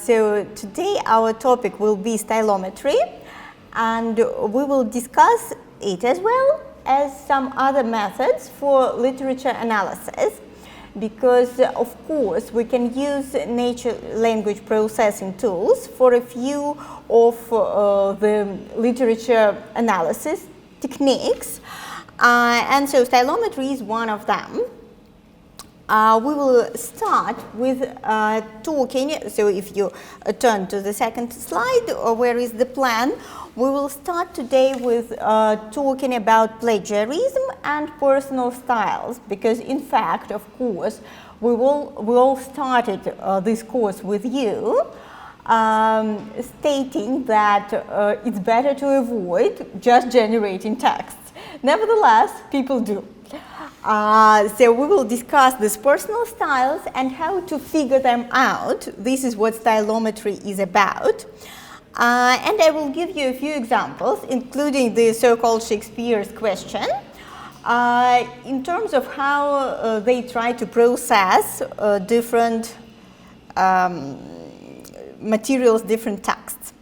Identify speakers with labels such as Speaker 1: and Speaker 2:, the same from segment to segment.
Speaker 1: So today our topic will be stylometry, and we will discuss it as well as some other methods for literature analysis, because of course we can use natural language processing tools for a few of the literature analysis techniques, and so stylometry is one of them. We will start with talking, so if you turn to the second slide, where is the plan, we will start today with talking about plagiarism and personal styles, because in fact, of course, we all started this course with you, stating that it's better to avoid just generating texts. Nevertheless, people do. So we will discuss these personal styles and how to figure them out. This is what stylometry is about. And I will give you a few examples, including the so-called Shakespeare's question, in terms of how they try to process different materials, different texts.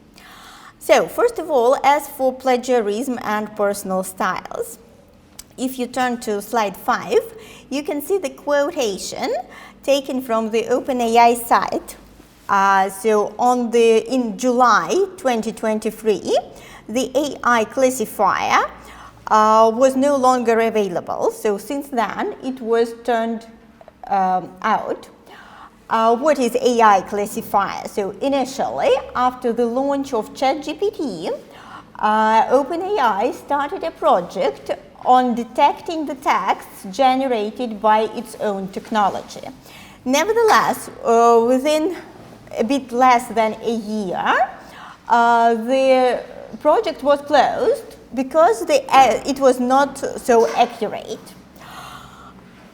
Speaker 1: So, first of all, as for plagiarism and personal styles, if you turn to slide 5, you can see the quotation taken from the OpenAI site. So in July 2023, the AI classifier was no longer available. So since then, it was turned out. What is AI classifier? So initially, after the launch of ChatGPT, OpenAI started a project on detecting the texts generated by its own technology. Nevertheless, within a bit less than a year, the project was closed because it was not so accurate.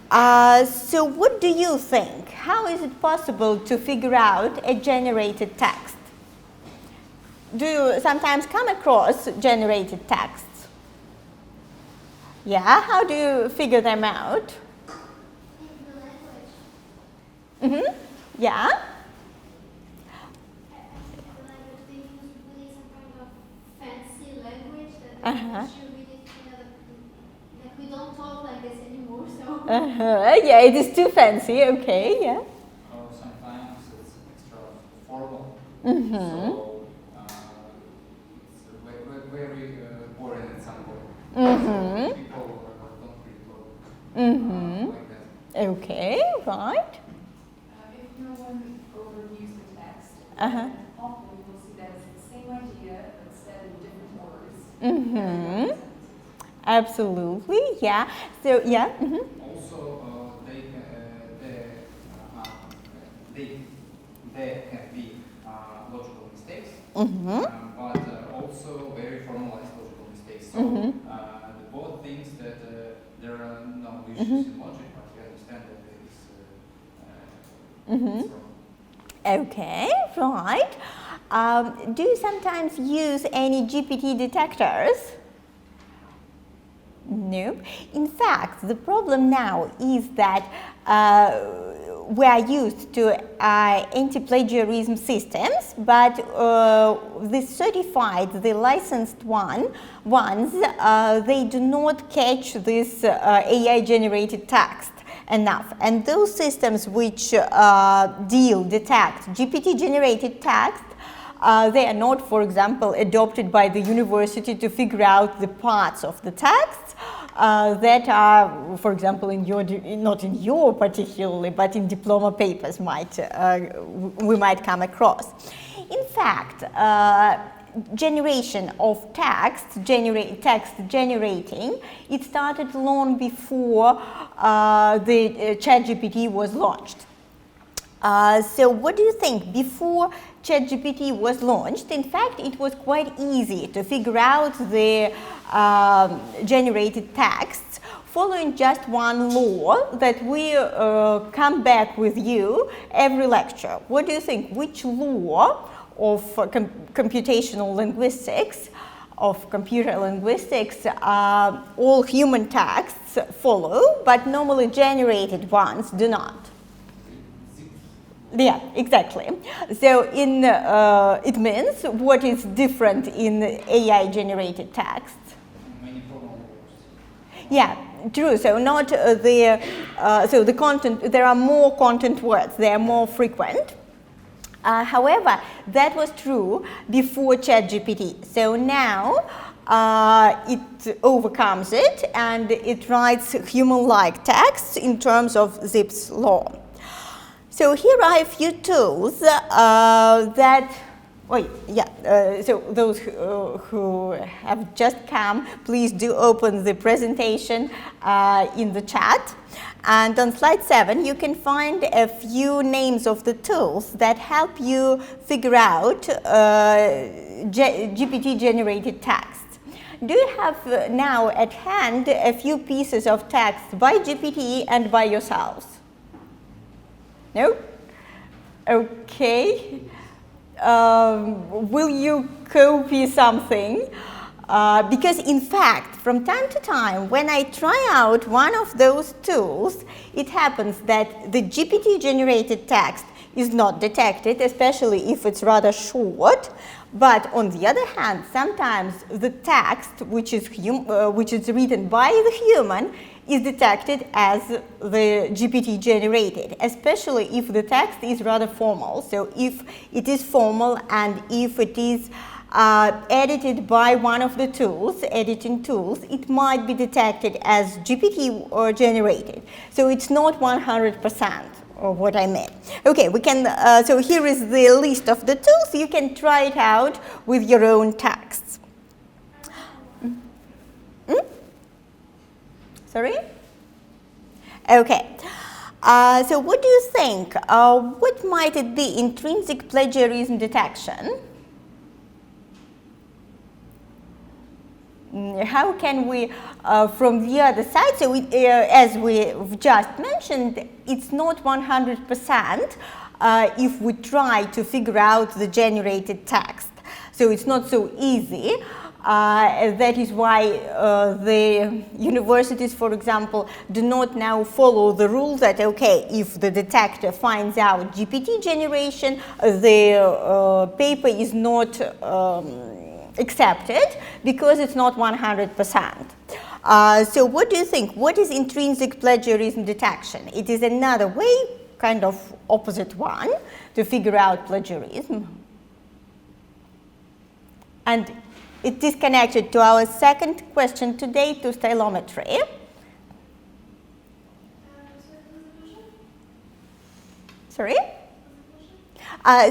Speaker 1: So what do you think? How is it possible to figure out a generated text? Do you sometimes come across generated texts? Yeah, how do you figure them out? Mm-hmm. Yeah.
Speaker 2: We don't talk like this anymore, so.
Speaker 1: Yeah, it is too fancy. Okay, yeah.
Speaker 3: Sometimes it's extra formal.
Speaker 1: Mm-hmm.
Speaker 3: So it's very boring at some point.
Speaker 1: Mm-hmm.
Speaker 3: So people don't really talk
Speaker 1: Mm-hmm.
Speaker 3: like that.
Speaker 1: Okay, right.
Speaker 4: If no one overviews the text, often we'll see that it's the same idea but said in different words.
Speaker 1: Mm-hmm. Absolutely, yeah. So, yeah. Mm-hmm.
Speaker 3: Also, there can be logical mistakes, but also very formalized logical mistakes. So both things that there are no issues in logic, but you understand that it's wrong.
Speaker 1: Okay, right. Do you sometimes use any GPT detectors? No. In fact, the problem now is that we are used to anti-plagiarism systems, but the certified, the licensed ones, they do not catch this AI-generated text enough. And those systems which detect GPT-generated text, they are not, for example, adopted by the university to figure out the parts of the text that are, for example, not in your particularly, but in diploma papers we might come across. In fact, generation of text generating, it started long before the ChatGPT was launched. So what do you think? Before ChatGPT was launched, in fact, it was quite easy to figure out the generated texts following just one law that we come back with you every lecture. What do you think? Which law of computational linguistics, of computer linguistics, all human texts follow, but normally generated ones do not? Yeah, exactly. So it means what is different in AI-generated text?
Speaker 3: Many formal words.
Speaker 1: Yeah, true. So not so the content. There are more content words. They are more frequent. However, that was true before ChatGPT. So now it overcomes it and it writes human-like texts in terms of Zipf's law. So here are a few tools that, so those who have just come, please do open the presentation in the chat. And on slide 7, you can find a few names of the tools that help you figure out GPT-generated text. Do you have now at hand a few pieces of text by GPT and by yourselves? No? Okay. Will you copy something? Because in fact, from time to time, when I try out one of those tools, it happens that the GPT-generated text is not detected, especially if it's rather short. But on the other hand, sometimes the text, which is written by the human, is detected as the GPT generated, especially if the text is rather formal. So if it is formal and if it is edited by one of the tools, editing tools, it might be detected as GPT or generated. So it's not 100% of what I meant. Okay, we can, so here is the list of the tools. You can try it out with your own texts. Sorry? Okay. So what do you think? What might it be? Intrinsic plagiarism detection? How can we, from the other side, so as we've just mentioned, it's not 100% if we try to figure out the generated text. So it's not so easy. That is why the universities, for example, do not now follow the rule that, okay, if the detector finds out GPT generation, the paper is not accepted because it's not 100%. So what do you think? What is intrinsic plagiarism detection? It is another way, kind of opposite one, to figure out plagiarism. And it is connected to our second question today, to stylometry. Sorry?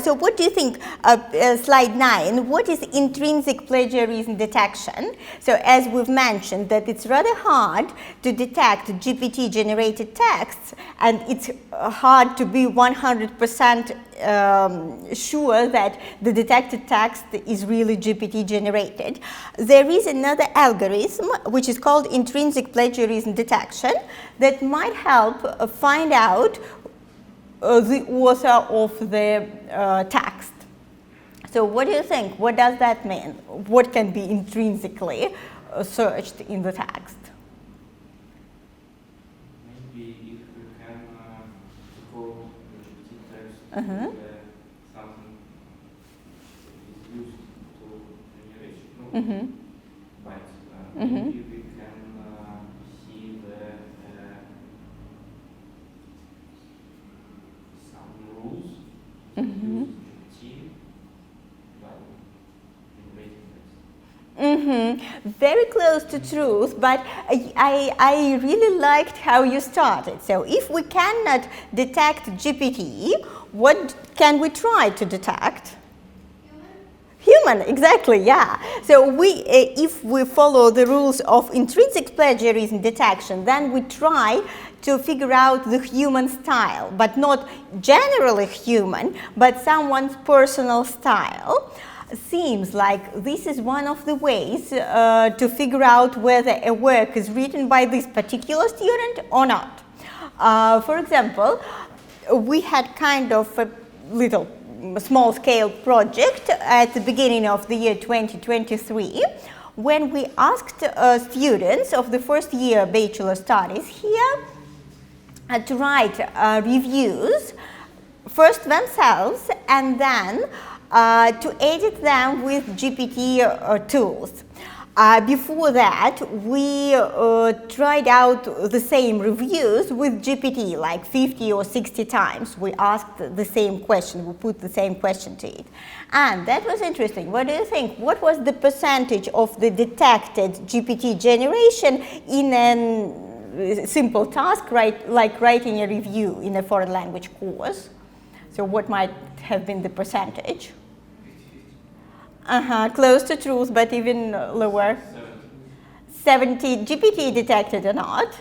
Speaker 1: So what do you think, slide 9, what is intrinsic plagiarism detection? So as we've mentioned that it's rather hard to detect GPT-generated texts, and it's hard to be 100% sure that the detected text is really GPT-generated. There is another algorithm which is called intrinsic plagiarism detection that might help find out the author of the text. So what do you think? What does that mean? What can be intrinsically searched in the text?
Speaker 5: Maybe if you can code GPT text something is used to generation, but maybe we can see the some rules to use GPT while generating text.
Speaker 1: Very close to truth, but I really liked how you started. So if we cannot detect GPT, what can we try to detect? Human, exactly, yeah. So if we follow the rules of intrinsic plagiarism detection, then we try to figure out the human style, but not generally human, but someone's personal style. seems like this is one of the ways to figure out whether a work is written by this particular student or not. For example, we had kind of a little small-scale project at the beginning of the year 2023 when we asked students of the first year bachelor studies here to write reviews, first themselves and then to edit them with GPT tools. Before that, we tried out the same reviews with GPT, like 50 or 60 times. We asked the same question, we put the same question to it. And that was interesting. What do you think? What was the percentage of the detected GPT generation in a simple task, like writing a review in a foreign language course? So what might have been the percentage? Close to truth, but even lower. 70 GPT detected or not.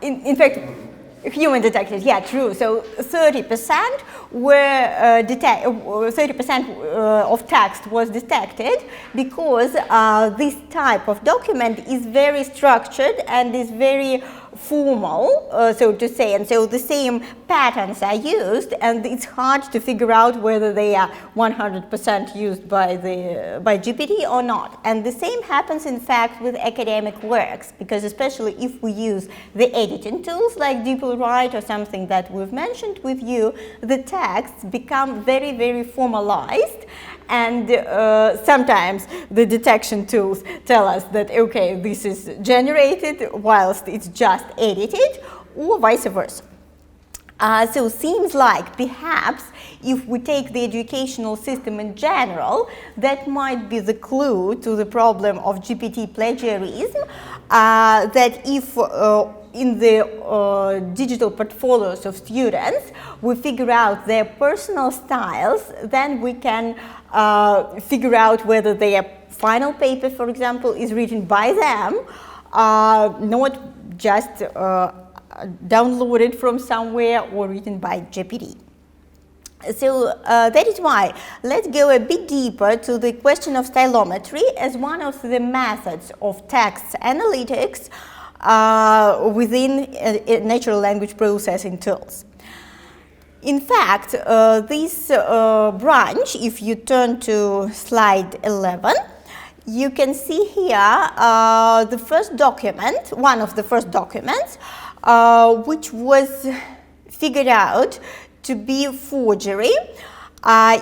Speaker 1: In fact, human detected, yeah, true. So 30% were 30% of text was detected because this type of document is very structured and is very formal, so to say, and so the same patterns are used, and it's hard to figure out whether they are 100% used by GPT or not. And the same happens, in fact, with academic works, because especially if we use the editing tools like DeepLWrite or something that we've mentioned with you, the texts become very, very formalized. And sometimes the detection tools tell us that, okay, this is generated whilst it's just edited, or vice versa. So it seems like perhaps if we take the educational system in general, that might be the clue to the problem of GPT plagiarism, that if in the digital portfolios of students we figure out their personal styles, then we can figure out whether their final paper, for example, is written by them, not just downloaded from somewhere or written by GPT. So that is why let's go a bit deeper to the question of stylometry as one of the methods of text analytics within natural language processing tools. In fact, this branch, if you turn to slide 11, you can see here the first document, one of the first documents, which was figured out to be forgery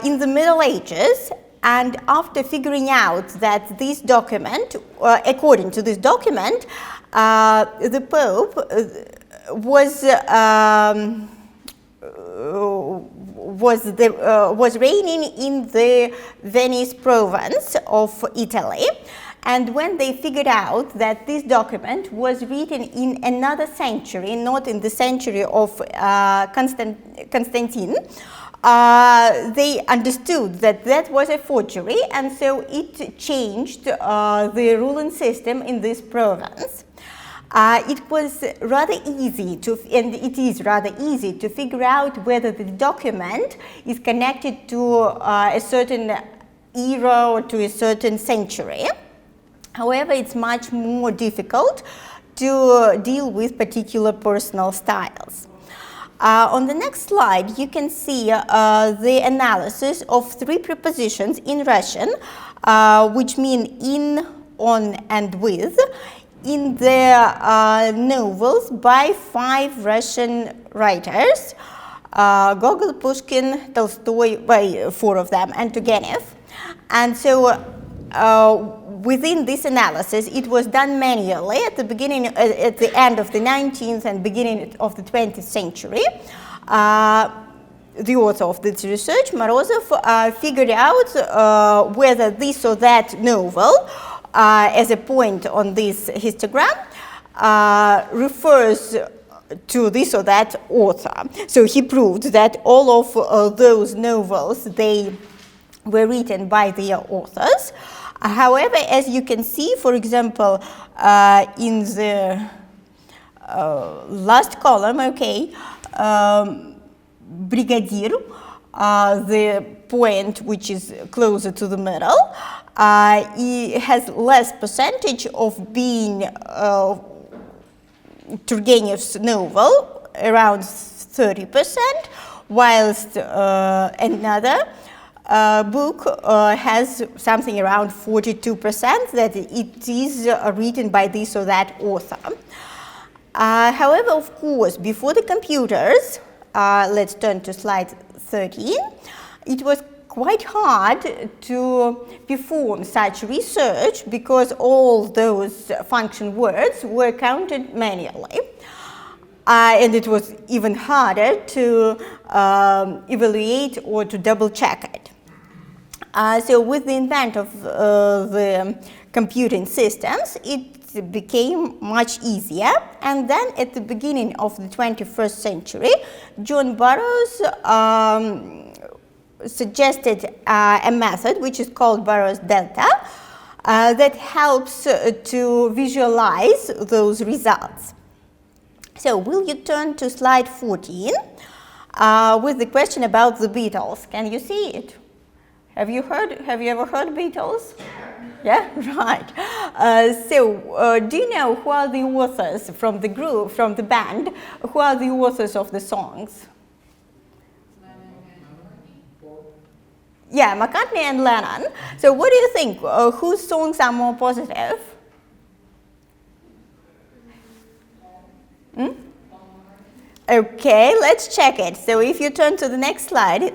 Speaker 1: in the Middle Ages. And after figuring out that this document, according to this document, the Pope was reigning in the Venice province of Italy, and when they figured out that this document was written in another century, not in the century of Constantine, they understood that that was a forgery, and so it changed the ruling system in this province. It was rather easy to, and it is rather easy to figure out whether the document is connected to a certain era or to a certain century. However, it's much more difficult to deal with particular personal styles. On the next slide, you can see the analysis of three prepositions in Russian, which mean in, on, and with, in the novels by 5 Russian writers, Gogol, Pushkin, Tolstoy, by 4 of them, and Turgenev. And so within this analysis, it was done manually at the beginning, at the end of the 19th and beginning of the 20th century. The author of this research, Morozov, figured out whether this or that novel, as a point on this histogram, refers to this or that author. So he proved that all of those novels, they were written by their authors. However, as you can see, for example, in the last column, okay, Brigadier, the point which is closer to the middle. It has less percentage of being Turgenev's novel, around 30%, whilst another book has something around 42% that it is written by this or that author. However, of course, before the computers, let's turn to slide 13, it was quite hard to perform such research because all those function words were counted manually. And it was even harder to evaluate or to double check it. So with the invent of the computing systems, it became much easier. And then at the beginning of the 21st century, John Burroughs suggested a method which is called Burroughs Delta that helps to visualize those results. So will you turn to slide 14 with the question about the Beatles? Can you see it? Have you ever heard Beatles? Yeah, right. Do you know who are the authors from the group, from the band? Who are the authors of the songs? Yeah, McCartney and Lennon. So what do you think? Whose songs are more positive? Hmm? Okay, let's check it. So if you turn to the next slide,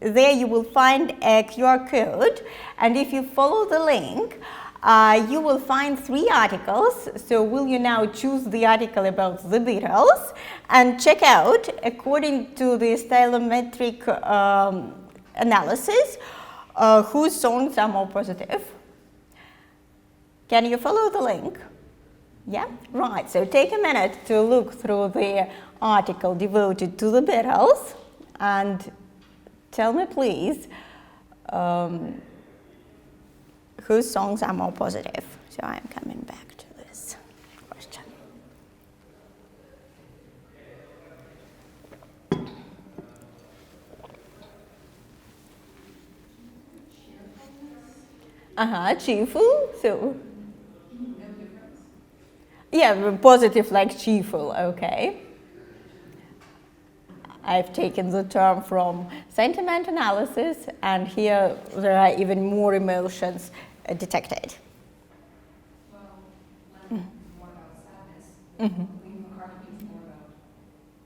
Speaker 1: there you will find a QR code. And if you follow the link, you will find 3 articles. So will you now choose the article about the Beatles and check out, according to the stylometric analysis, whose songs are more positive? Can you follow the link? Yeah, right. So take a minute to look through the article devoted to the Beatles and tell me, please, whose songs are more positive. So I'm coming back to this question. Cheerful. So. Yeah, positive like cheerful, okay. I've taken the term from sentiment analysis, and here there are even more emotions detected.
Speaker 4: Well, Lennon more about sadness. McCartney more about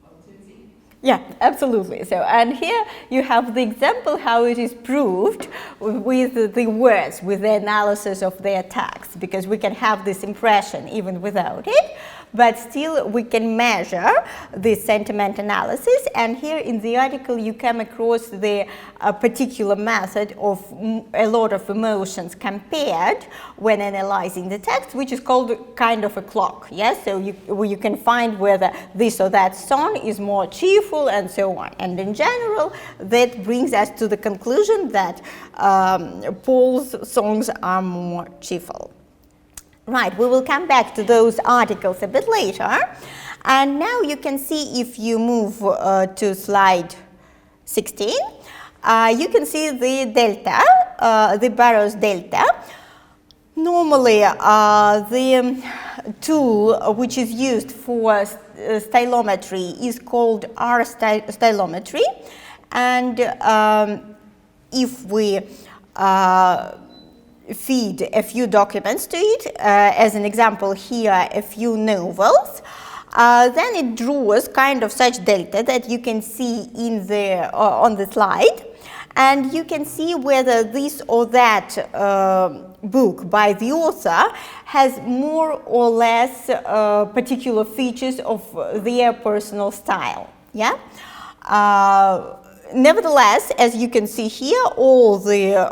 Speaker 4: positivity.
Speaker 1: Yeah, absolutely. So, and here you have the example how it is proved with the words, with the analysis of their text, because we can have this impression even without it, but still we can measure the sentiment analysis. And here in the article you come across the particular method of a lot of emotions compared when analyzing the text, which is called kind of a clock. Yes, so you can find whether this or that song is more cheerful and so on. And in general, that brings us to the conclusion that Paul's songs are more cheerful. Right, we will come back to those articles a bit later. And now you can see, if you move to slide 16, you can see the delta, the Burroughs delta. Normally, the tool which is used for stylometry is called stylometry. And if we feed a few documents to it, as an example here, a few novels, then it draws kind of such delta that you can see in the on the slide, and you can see whether this or that book by the author has more or less particular features of their personal style. Yeah. Nevertheless, as you can see here, all the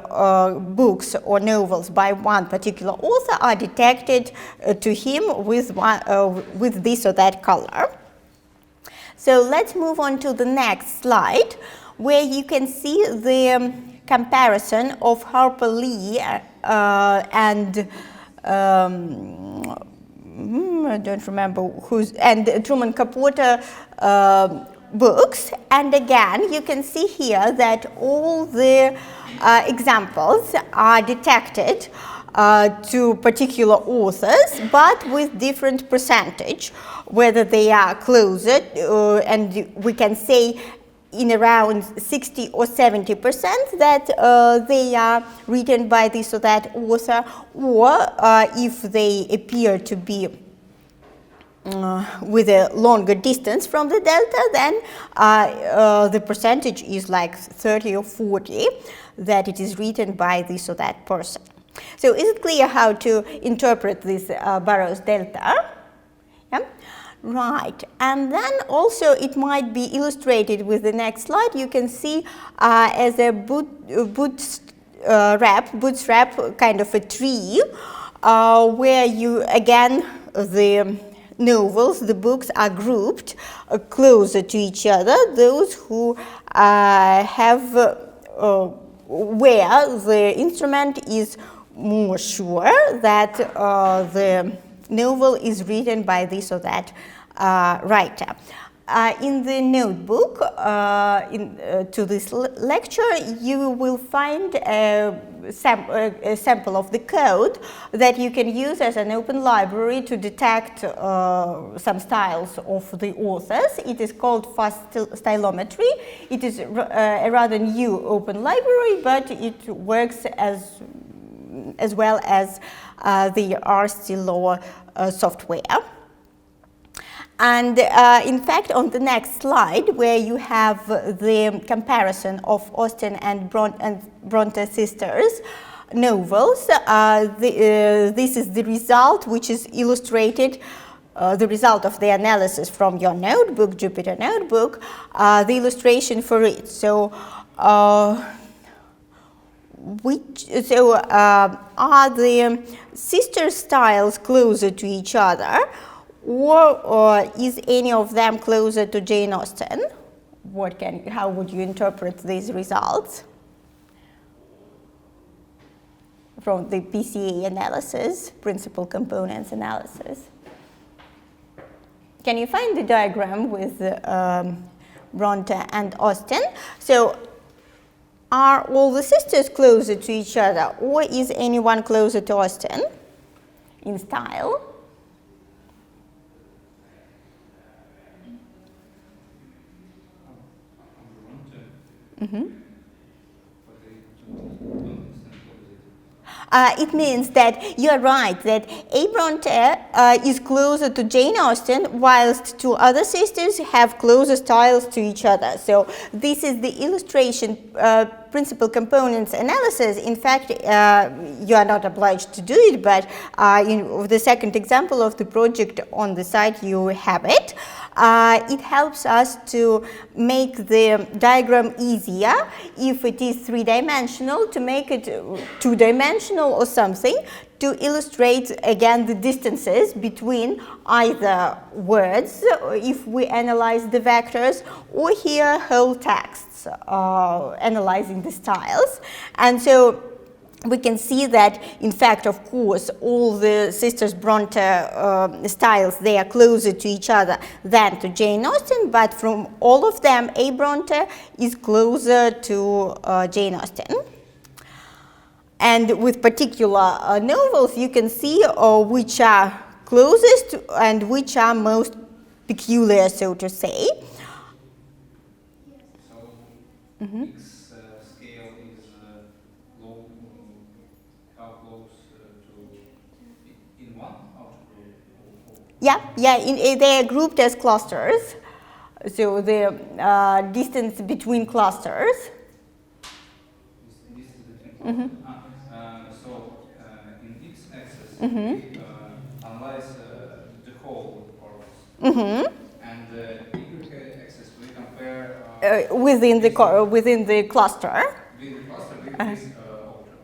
Speaker 1: books or novels by one particular author are detected to him with this or that color. So let's move on to the next slide, where you can see the comparison of Harper Lee and I don't remember who's, and Truman Capote books, and again you can see here that all the examples are detected to particular authors, but with different percentage, whether they are closer, and we can say in around 60 or 70% that they are written by this or that author, or if they appear to be with a longer distance from the delta, then the percentage is like 30 or 40 that it is written by this or that person. So is it clear how to interpret this Burroughs delta? Yeah? Right, and then also it might be illustrated with the next slide. You can see as a bootstrap kind of a tree, where you again the novels, the books are grouped closer to each other. Those who have where the instrument is more sure that the novel is written by this or that writer. In the notebook to this lecture, you will find a sample of the code that you can use as an open library to detect some styles of the authors. It is called Fast Stylometry. It is a rather new open library, but it works as well as the RStylo software. And in fact, on the next slide, where you have the comparison of Austen and Bronte sisters novels, this is the result which is illustrated, the result of the analysis from your notebook, Jupyter Notebook, the illustration for it. So, are the sister styles closer to each other, or is any of them closer to Jane Austen? How would you interpret these results from the PCA analysis, principal components analysis? Can you find the diagram with Bronte and Austen? So, are all the sisters closer to each other, or is anyone closer to Austen in style? Mm-hmm. It means that you are right, that A. Bronte is closer to Jane Austen, whilst two other sisters have closer styles to each other. So this is the illustration principal components analysis. In fact, you are not obliged to do it, but in the second example of the project on the site you have it. It helps us to make the diagram easier if it is three-dimensional, to make it two-dimensional or something, to illustrate again the distances between either words, if we analyze the vectors, or here whole texts, analyzing the styles. And so we can see that, in fact, of course, all the sisters Bronte styles, they are closer to each other than to Jane Austen, but from all of them, A. Bronte is closer to Jane Austen. And with particular novels, you can see which are closest and which are most peculiar, so to say.
Speaker 3: So,
Speaker 1: Mm-hmm.
Speaker 3: X scale is low, how close to in one outgroup?
Speaker 1: Yeah, they are grouped as clusters. So the distance between clusters.
Speaker 3: This is between
Speaker 1: Mm-hmm.
Speaker 3: So in x-axis,
Speaker 1: Mm-hmm.
Speaker 3: we analyze the whole corpus.
Speaker 1: Mm-hmm.
Speaker 3: And y-axis, we compare
Speaker 1: Within the cluster.
Speaker 3: with the cluster with this object.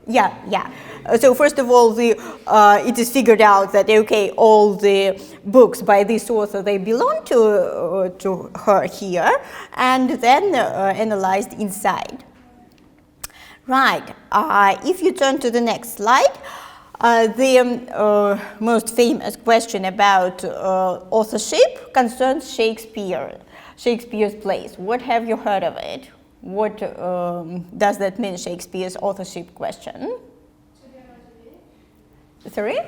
Speaker 1: Yeah. So first of all, it is figured out that okay, all the books by this author, they belong to her here, and then analyzed inside. Right. If you turn to the next slide, the most famous question about authorship concerns Shakespeare. Shakespeare's plays. What have you heard of it? What does that mean, Shakespeare's authorship question? Sorry?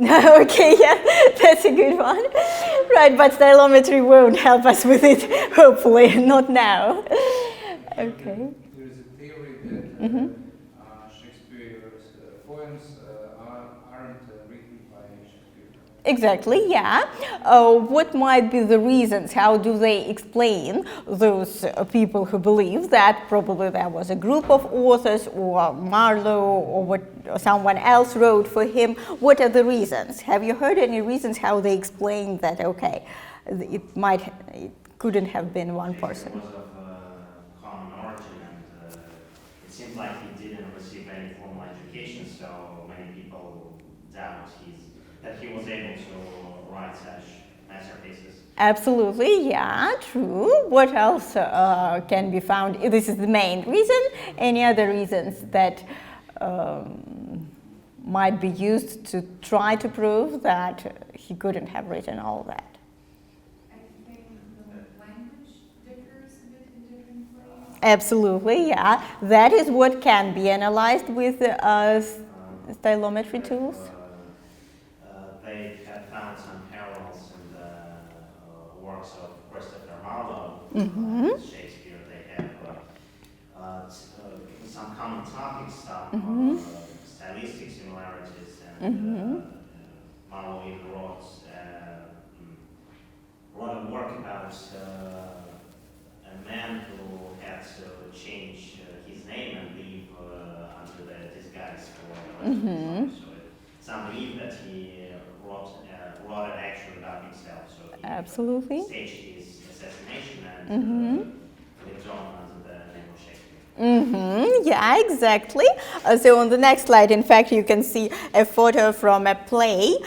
Speaker 1: Okay, yeah, that's a good one. Right, but stylometry won't help us with it, hopefully, not now. Okay.
Speaker 3: There is a theory that Shakespeare's poems aren't written by Shakespeare.
Speaker 1: Exactly, yeah. What might be the reasons? How do they explain those people who believe that probably there was a group of authors, or Marlowe, or someone else wrote for him? What are the reasons? Have you heard any reasons how they explain that? Okay, it couldn't have been one person.
Speaker 6: Was of common origin, and it seems like he didn't receive any formal education, so many people doubt that he was able to write such masterpieces.
Speaker 1: Absolutely, yeah, true. What else can be found? This is the main reason. Any other reasons that might be used to try to prove that he couldn't have written all that?
Speaker 4: I think the language differs a bit in different ways.
Speaker 1: Absolutely, yeah. That is what can be analyzed with stylometry tools.
Speaker 6: They have found some parallels in the works of Christopher Marlowe, Shakespeare. They have some common topics, some stylistic similarities, and Marlowe even wrote a work about a man who had to change his name and live under the disguise for the rest of his life. So some believe that he wrote it actually about himself. So he
Speaker 1: Absolutely.
Speaker 6: staged his assassination and lived on under the name of Shakespeare.
Speaker 1: Yeah, exactly. So on the next slide, in fact, you can see a photo from a play,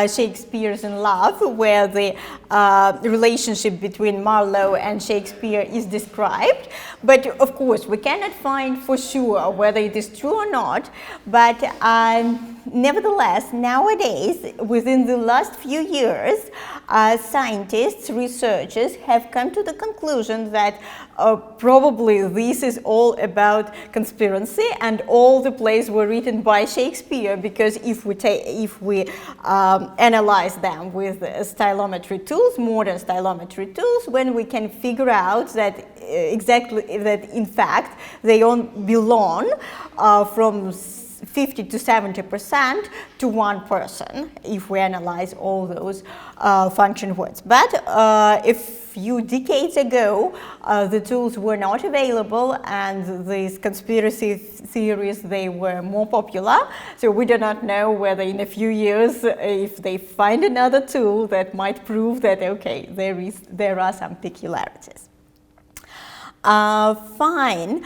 Speaker 1: Shakespeare's in Love, where the relationship between Marlowe and Shakespeare is described. But of course, we cannot find for sure whether it is true or not. But nevertheless, nowadays, within the last few years, scientists, researchers have come to the conclusion that probably this is all about conspiracy, and all the plays were written by Shakespeare, because if we analyze them with stylometry tools, modern stylometry tools, when we can figure out that in fact they all belong from 50 to 70% to one person, if we analyze all those function words. But a few decades ago, the tools were not available, and these conspiracy theories, they were more popular. So we do not know whether in a few years, if they find another tool that might prove that, okay, there are some peculiarities. Fine.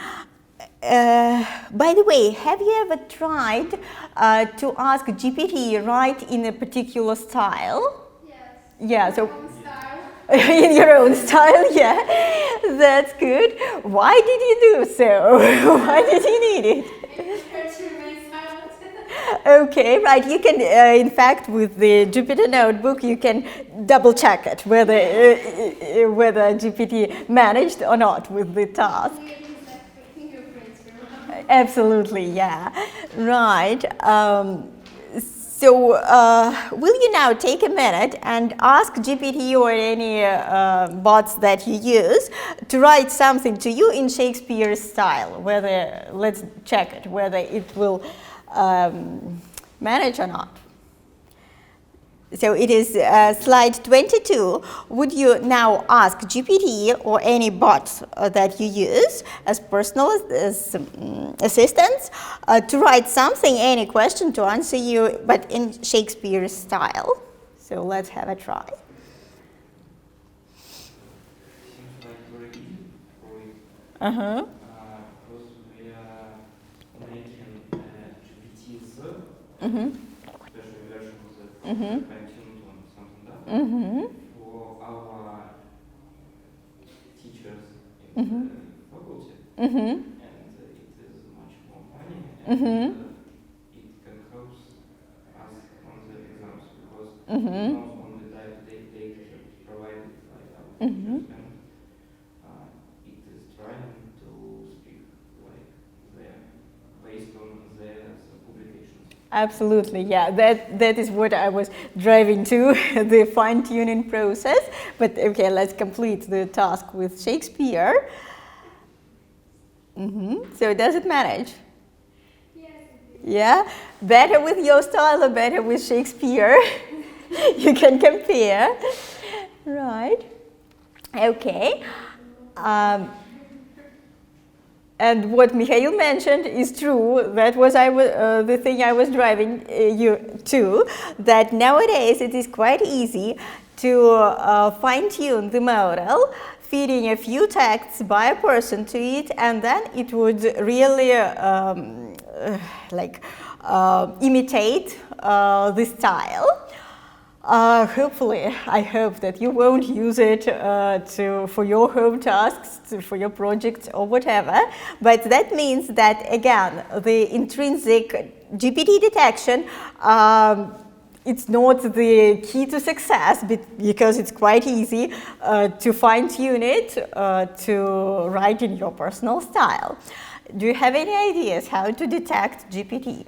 Speaker 1: By the way, have you ever tried to ask GPT write in a particular style?
Speaker 2: Yes.
Speaker 1: Yeah, so
Speaker 2: My own style.
Speaker 1: in your own style, yeah, that's good. Why did you do so? Why did you need it?
Speaker 2: I prefer to remain silent.
Speaker 1: Okay, right. You can, in fact, with the Jupyter Notebook, you can double check it whether GPT managed or not with the task. Absolutely, yeah. Right. So will you now take a minute and ask GPT or any bots that you use to write something to you in Shakespeare's style? Whether, let's check it, whether it will manage or not. So it is slide 22. Would you now ask GPT or any bots that you use as personal assistants to write something, any question to answer you, but in Shakespeare's style? So let's have a try.
Speaker 5: Seems like very easy for it.
Speaker 1: Uh-huh.
Speaker 5: Because we are making GPT's special versions that fine-tuned on something that for our teachers in the faculty, and it is much more funny, and it can help us on the exams, because it knows on the data and it is trying to speak like them based on their publications.
Speaker 1: Absolutely, yeah. That is what I was driving to, the fine-tuning process. But okay, let's complete the task with Shakespeare. So does it manage?
Speaker 2: Yes.
Speaker 1: Yeah? Better with your style or better with Shakespeare? You can compare. Right. Okay. And what Mikhail mentioned is true. That was the thing I was driving you to, that nowadays it is quite easy to fine-tune the model, feeding a few texts by a person to it, and then it would really imitate the style. Hopefully, I hope that you won't use it for your home tasks, for your projects or whatever, but that means that, again, the intrinsic GPT detection, it's not the key to success, because it's quite easy to fine-tune it to write in your personal style. Do you have any ideas how to detect GPT?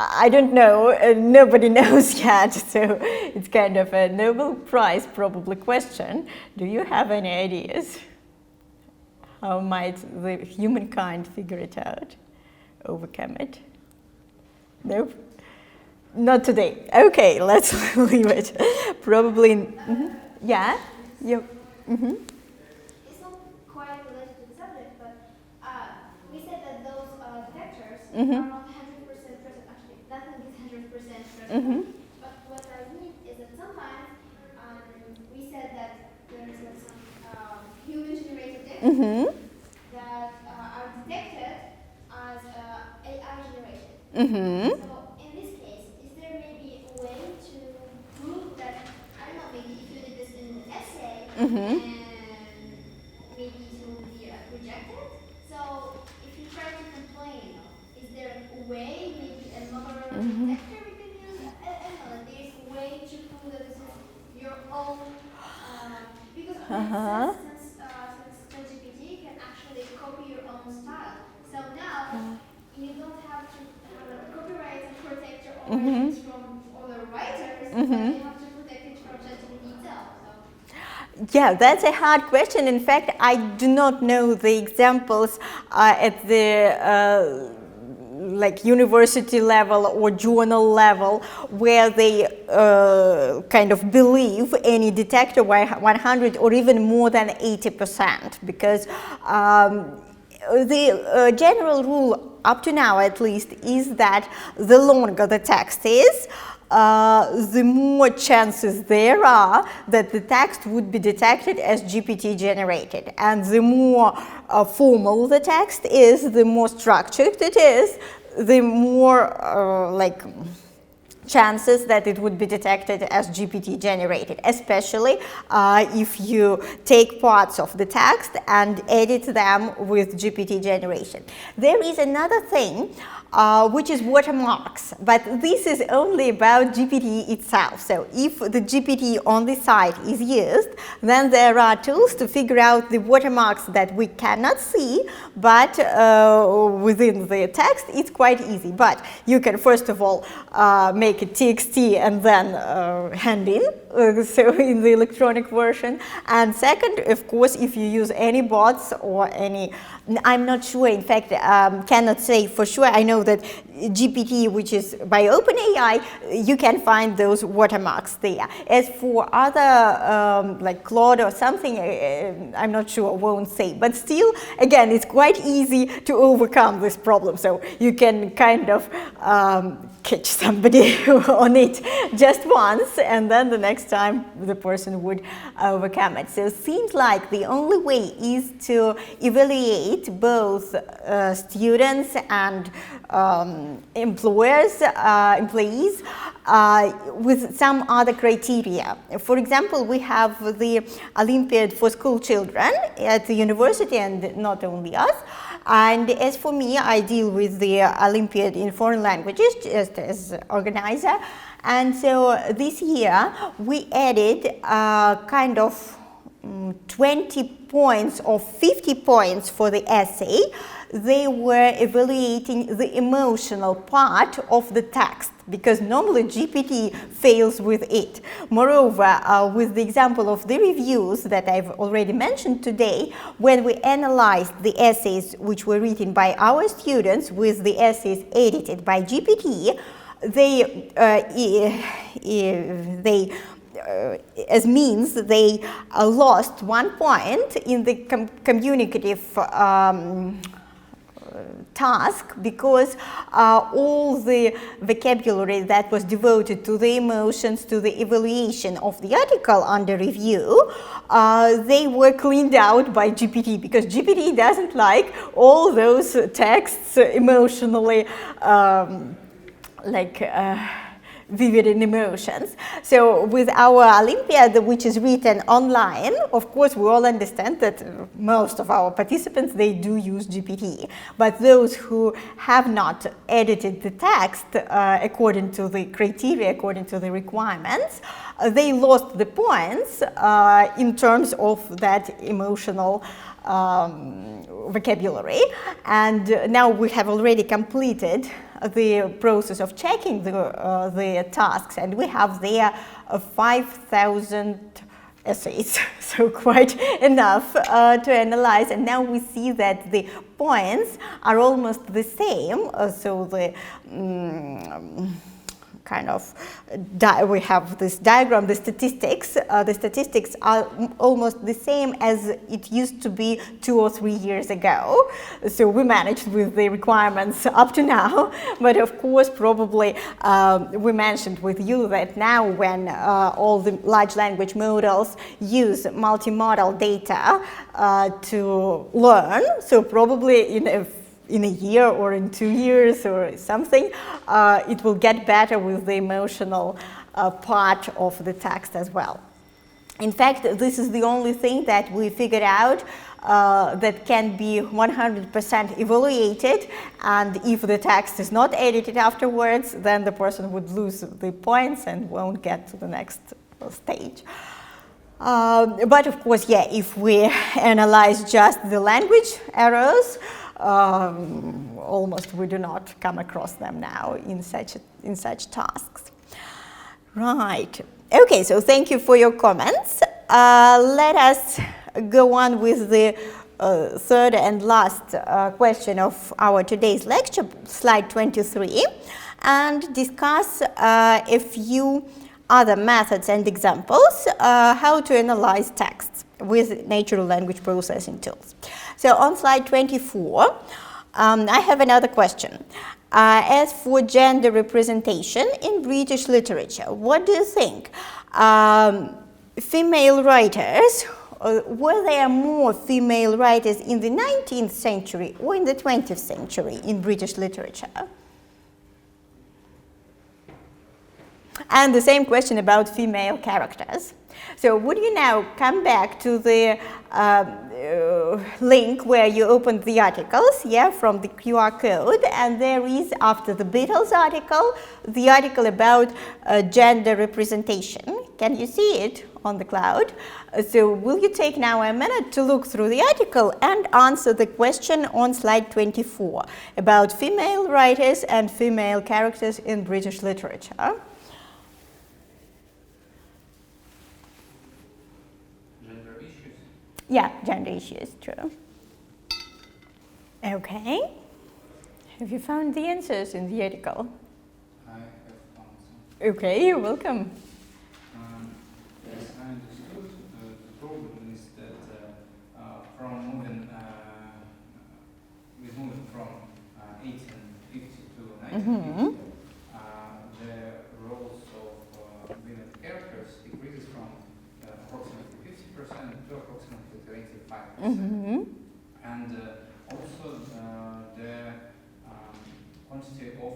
Speaker 1: I don't know, nobody knows yet, so it's kind of a Nobel Prize probably question. Do you have any ideas? How might the humankind figure it out, overcome it? Nope? Not today. Okay, let's leave it. Probably, yeah? You,
Speaker 2: It's not quite related to the subject, but we said that those detectors are not 100% present. Actually, nothing is 100% present. But what I mean is that sometimes we said that there is like some human-generated texts that are detected as AI generated. So in this case, is there maybe a way to prove that, I don't know, maybe if you did this in an essay and maybe it will be rejected? So if you try to complain, is there a way, maybe another detector we can use? I don't know, there's a way to prove that this is your own, because since ChatGPT can actually copy your own style. So now you don't have to copyright and protect your own writings from other writers, but you have to protect it from ChatGPT itself. So.
Speaker 1: yeah, that's a hard question. In fact, I do not know the examples at the university level or journal level where they kind of believe any detector by 100 or even more than 80%, because the general rule up to now at least is that the longer the text is, the more chances there are that the text would be detected as GPT generated, and the more formal the text is, the more structured it is, the more chances that it would be detected as GPT generated, especially if you take parts of the text and edit them with GPT generation. There is another thing which is watermarks, but this is only about GPT itself. So if the GPT on the site is used, then there are tools to figure out the watermarks that we cannot see, but within the text it's quite easy. But you can first of all make it TXT and then hand in, so in the electronic version. And second, of course, if you use any bots or any, I'm not sure, in fact, cannot say for sure. I know that GPT, which is by OpenAI, you can find those watermarks there. As for other, like Claude or something, I'm not sure, won't say. But still, again, it's quite easy to overcome this problem. So you can kind of catch somebody on it just once, and then the next time the person would overcome it. So it seems like the only way is to evaluate both students and employees with some other criteria. For example, we have the Olympiad for school children at the university, and not only us. And as for me, I deal with the Olympiad in foreign languages just as organizer. And so this year we added kind of 20 points or 50 points for the essay, they were evaluating the emotional part of the text, because normally GPT fails with it. Moreover, with the example of the reviews that I've already mentioned today, when we analyzed the essays which were written by our students with the essays edited by GPT, as means they lost 1 point in the communicative task, because all the vocabulary that was devoted to the emotions, to the evaluation of the article under review, they were cleaned out by GPT, because GPT doesn't like all those texts emotionally vivid in emotions. So with our Olympiad, which is written online, of course we all understand that most of our participants, they do use GPT. But those who have not edited the text according to the criteria, according to the requirements, they lost the points in terms of that emotional vocabulary. And now we have already completed the process of checking the tasks, and we have there 5,000 essays, so quite enough to analyze. And now we see that the points are almost the same, so the we have this diagram, the statistics are almost the same as it used to be 2 or 3 years ago. So we managed with the requirements up to now, but of course probably we mentioned with you that now when all the large language models use multimodal data to learn, so probably in a year or in 2 years or something, it will get better with the emotional part of the text as well. In fact, this is the only thing that we figured out that can be 100% evaluated, and if the text is not edited afterwards, then the person would lose the points and won't get to the next stage. But of course, yeah, if we analyze just the language errors, almost we do not come across them now in such tasks. Right. Okay, so thank you for your comments. Let us go on with the third and last question of our today's lecture, slide 23, and discuss a few other methods and examples how to analyze texts with natural language processing tools. So on slide 24, I have another question. As for gender representation in British literature, what do you think? Female writers, were there more female writers in the 19th century or in the 20th century in British literature? And the same question about female characters. So would you now come back to the link where you opened the articles, yeah, from the QR code, and there is, after the Beatles article, the article about gender representation. Can you see it on the cloud? So will you take now a minute to look through the article and answer the question on slide 24 about female writers and female characters in British literature? Yeah, gender issues, true. Okay. Have you found the answers in the article?
Speaker 3: I have found some.
Speaker 1: Okay, you're welcome.
Speaker 3: Yes, I understood. The problem is that from moving from 1850 to 1950, the roles of women characters decreases from approximately 50% to approximately 25%. And also the quantity of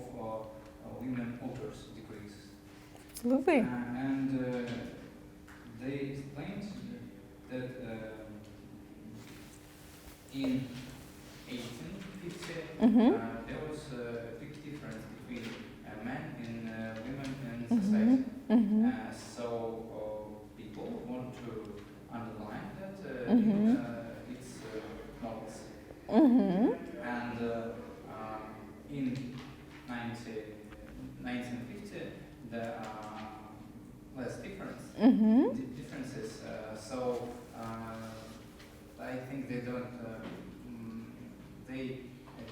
Speaker 3: women authors decreases.
Speaker 1: Absolutely.
Speaker 3: And they explained that in 1850 there was a big difference between men and women in society. So people want to underline I think they don't. They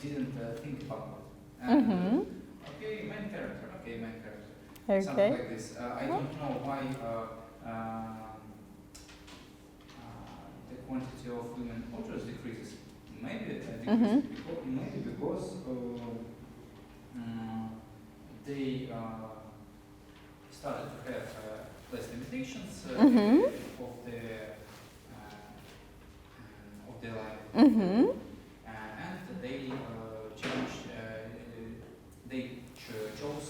Speaker 3: didn't think about it. And, okay, main character. Okay, main character. Something like this. I don't know why the quantity of women authors decreases. Maybe it decreases because they started to have less limitations of their life, and they changed. They chose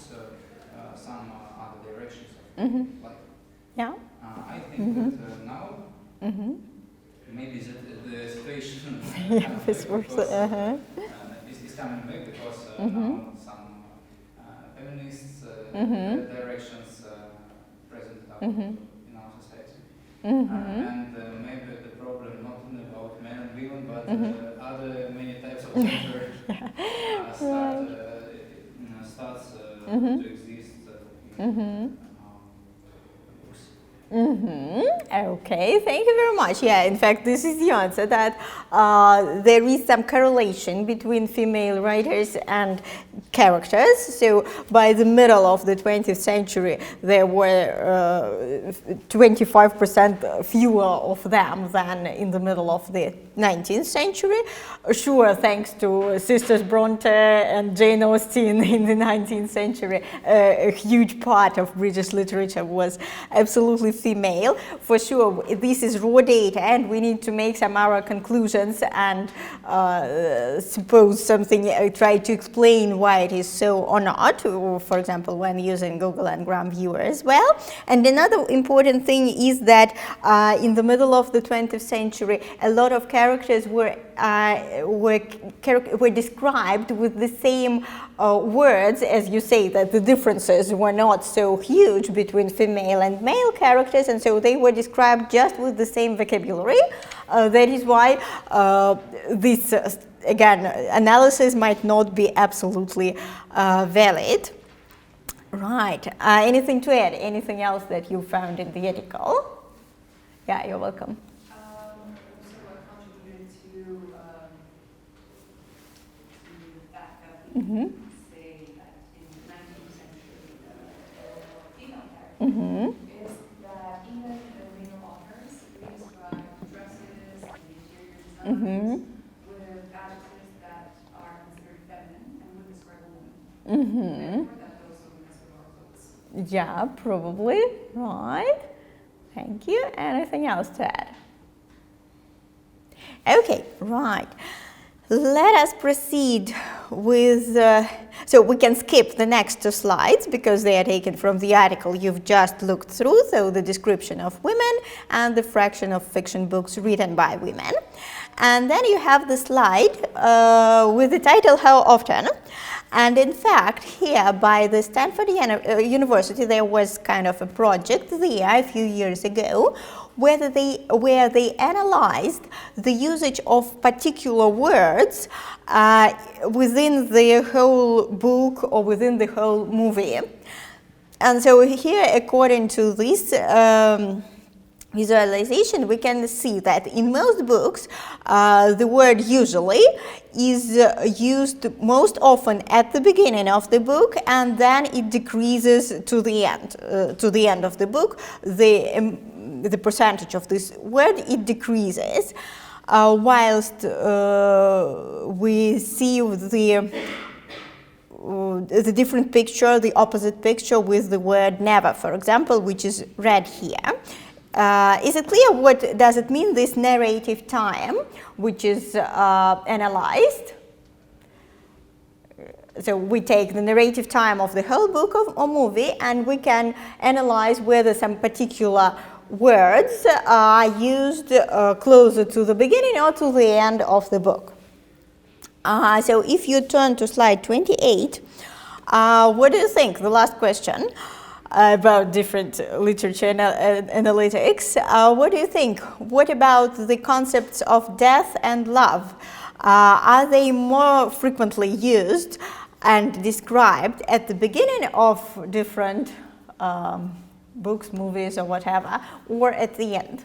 Speaker 3: some other directions of life.
Speaker 1: Yeah.
Speaker 3: I think that now maybe the situation
Speaker 1: This works.
Speaker 3: is coming back because now some feminists directions present in our society. And maybe the problem not only about men and women, but other many types of gender starts to exist.
Speaker 1: Okay, thank you very much. Yeah, in fact, this is the answer, that there is some correlation between female writers and characters. So by the middle of the 20th century, there were 25% fewer of them than in the middle of the 19th century. Sure, thanks to Sisters Bronte and Jane Austen in the 19th century, a huge part of British literature was absolutely female. For sure, this is raw data, and we need to make some our conclusions and suppose something, try to explain why it is so or not, for example, when using Google and Gram Viewer as well. And another important thing is that in the middle of the 20th century, a lot of characters were described with the same words, as you say, that the differences were not so huge between female and male characters, and so they were described just with the same vocabulary. That is why this, again, analysis might not be absolutely valid. Right. Anything to add? Anything else that you found in the article? Yeah, you're welcome.
Speaker 4: Say that in the 19th century, female characters is that even the male authors describe dresses and interior designs with adjectives that are considered feminine and would describe a woman. Therefore, that those women as clothes.
Speaker 1: Yeah, probably. Right. Thank you. Anything else to add? Okay, right. Let us proceed with, so we can skip the next two slides because they are taken from the article you've just looked through, so the description of women and the fraction of fiction books written by women. And then you have the slide with the title, How Often? And in fact, here by the Stanford University, there was kind of a project there a few years ago where they analyzed the usage of particular words within the whole book or within the whole movie. And so here, according to this visualization, we can see that in most books, the word usually is used most often at the beginning of the book, and then it decreases to the end of the book. The percentage of this word, it decreases, whilst we see the different picture, the opposite picture with the word never, for example, which is red here. Is it clear what does it mean, this narrative time, which is analyzed? So we take the narrative time of the whole book or movie, and we can analyze whether some particular words are used closer to the beginning or to the end of the book. So if you turn to slide 28, what do you think? The last question about different literature analytics. What do you think? What about the concepts of death and love? Are they more frequently used and described at the beginning of different books, movies, or whatever, or at the end?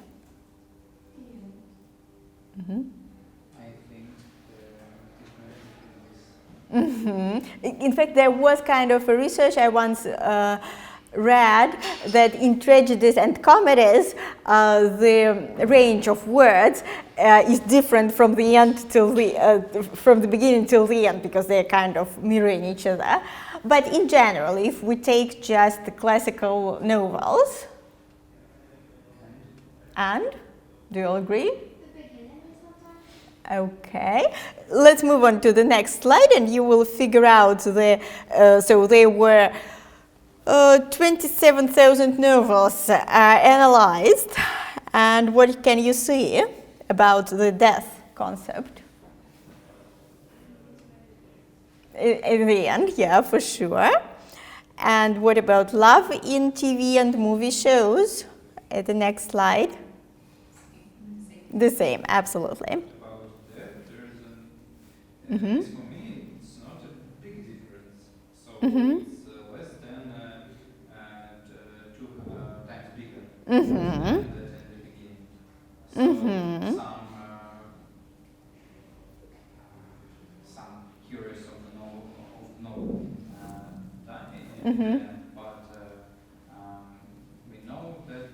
Speaker 1: In fact, there was kind of a research I once read that in tragedies and comedies, the range of words is different from the end till from the beginning till the end, because they're kind of mirroring each other. But in general, if we take just the classical novels, and do you all agree?
Speaker 2: The beginning is not time.
Speaker 1: Okay, let's move on to the next slide, and you will figure out the. So there were 27,000 novels analyzed, and what can you see about the death concept? In the end, yeah, for sure. And what about love in TV and movie shows? At the next slide. The same, absolutely.
Speaker 3: About that, there's at least for me, it's not a big difference. So it's less than 2 times bigger than in the beginning. So some curious of no time, but we know that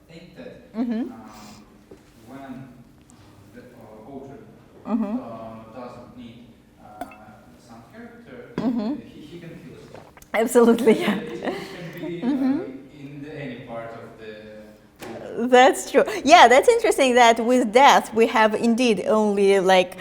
Speaker 3: think that when the author doesn't need some character, he can feel it.
Speaker 1: Absolutely, yeah.
Speaker 3: It can be in any part of the.
Speaker 1: That's true. Yeah, that's interesting that with death we have indeed only like